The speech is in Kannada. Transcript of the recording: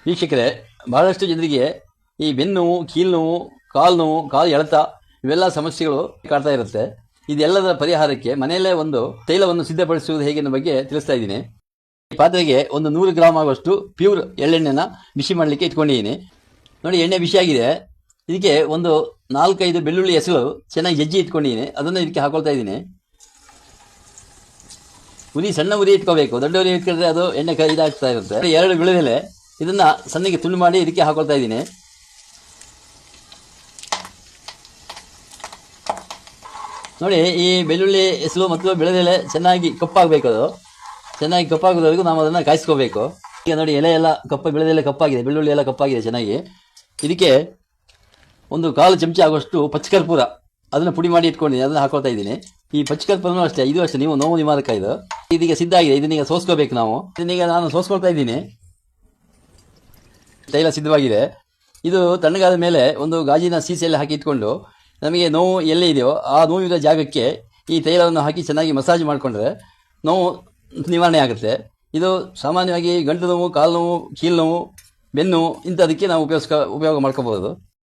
ವೀಕ್ಷಕರೇ, ಬಹಳಷ್ಟು ಜನರಿಗೆ ಈ ಬೆನ್ನು ಕೀಲು ನೋವು, ಕಾಲು ಎಳೆತ ಇವೆಲ್ಲ ಸಮಸ್ಯೆಗಳು ಕಾಡ್ತಾ ಇರುತ್ತೆ. ಇದೆಲ್ಲದರ ಪರಿಹಾರಕ್ಕೆ ಮನೆಯಲ್ಲೇ ಒಂದು ತೈಲವನ್ನು ಸಿದ್ಧಪಡಿಸುವುದು ಹೇಗೆ ಅನ್ನೋ ಬಗ್ಗೆ ತಿಳಿಸ್ತಾ ಇದ್ದೀನಿ. ಈ ಪಾತ್ರೆಗೆ ಒಂದು 100 ಗ್ರಾಮ್ ಆಗುವಷ್ಟು ಪ್ಯೂರ್ ಎಳ್ಳೆಣ್ಣೆನ ಬಿಸಿ ಮಾಡಲಿಕ್ಕೆ ಇಟ್ಕೊಂಡಿದ್ದೀನಿ. ನೋಡಿ, ಎಣ್ಣೆ ಬಿಸಿಯಾಗಿದೆ. ಇದಕ್ಕೆ ಒಂದು 4-5 ಬೆಳ್ಳುಳ್ಳಿ ಹೆಸರು ಚೆನ್ನಾಗಿ ಜಜ್ಜಿ ಇಟ್ಕೊಂಡಿದ್ದೀನಿ. ಅದನ್ನು ಇದಕ್ಕೆ ಹಾಕೊಳ್ತಾ ಇದ್ದೀನಿ. ಸಣ್ಣ ಉರಿ ಇಟ್ಕೋಬೇಕು. ದೊಡ್ಡ ಉರಿ ಇಟ್ಕೊಂಡ್ರೆ ಅದು ಎಣ್ಣೆ ಇದಾಗ್ತಾ ಇರುತ್ತೆ. 2 ವಿಳೆದೆಲೆ ಇದನ್ನ ಸಣ್ಣಗೆ ತುಂಡು ಮಾಡಿ ಇದಕ್ಕೆ ಹಾಕೊಳ್ತಾ ಇದ್ದೀನಿ. ನೋಡಿ, ಈ ಬೆಳ್ಳುಳ್ಳಿ ಹೆಸರು ಮತ್ತು ಬೆಳೆದೆಲೆ ಚೆನ್ನಾಗಿ ಕಪ್ಪಾಗಬೇಕು. ಅದು ಚೆನ್ನಾಗಿ ಕಪ್ಪಾಗೋದವರೆಗೂ ನಾವು ಅದನ್ನು ಕಾಯಿಸ್ಕೋಬೇಕು. ಈಗ ನೋಡಿ, ಎಲೆ ಎಲ್ಲ ಬೆಳೆದೆಲೆ ಕಪ್ಪಾಗಿದೆ, ಬೆಳ್ಳುಳ್ಳಿ ಎಲ್ಲ ಕಪ್ಪಾಗಿದೆ ಚೆನ್ನಾಗಿ. ಇದಕ್ಕೆ ಒಂದು 1/4 ಚಮಚ ಆಗುವಷ್ಟು ಪಚ್ಚಕರ್ಪೂರ ಅದನ್ನು ಪುಡಿ ಮಾಡಿ ಇಟ್ಕೊಂಡಿದ್ದೀನಿ. ಅದನ್ನು ಹಾಕೊಳ್ತಾ ಇದ್ದೀನಿ. ಈ ಪಚ್ಚಕರ್ಪೂರನೂ ಅಷ್ಟೇ, ಇದು ಅಷ್ಟೇ, ನೀವು ನೋವು ನಿವಾರಕ ಇದು. ಇದೀಗ ಸಿದ್ಧ ಆಗಿದೆ. ಇದನ್ನೀಗ ಸೋಸ್ಕೋಬೇಕು ನಾವು. ಇದನ್ನೀಗ ನಾನು ಸೋಸ್ಕೊಳ್ತಾ ಇದ್ದೀನಿ. ತೈಲ ಸಿದ್ಧವಾಗಿದೆ. ಇದು ತಣ್ಣಗಾದ ಮೇಲೆ ಒಂದು ಗಾಜಿನ ಸೀಸೆಯಲ್ಲಿ ಹಾಕಿ ಇಟ್ಕೊಂಡು ನಮಗೆ ನೋವು ಎಲ್ಲಿ ಇದೆಯೋ ಆ ನೋವಿರೋ ಜಾಗಕ್ಕೆ ಈ ತೈಲವನ್ನು ಹಾಕಿ ಚೆನ್ನಾಗಿ ಮಸಾಜ್ ಮಾಡಿಕೊಂಡ್ರೆ ನೋವು ನಿವಾರಣೆ ಆಗುತ್ತೆ. ಇದು ಸಾಮಾನ್ಯವಾಗಿ ಗಂಟು ನೋವು, ಕಾಲು ನೋವು, ಕೀಲು ನೋವು, ಬೆನ್ನು ಇಂಥದಕ್ಕೆ ನಾವು ಉಪಯೋಗ ಮಾಡ್ಕೋಬಹುದು.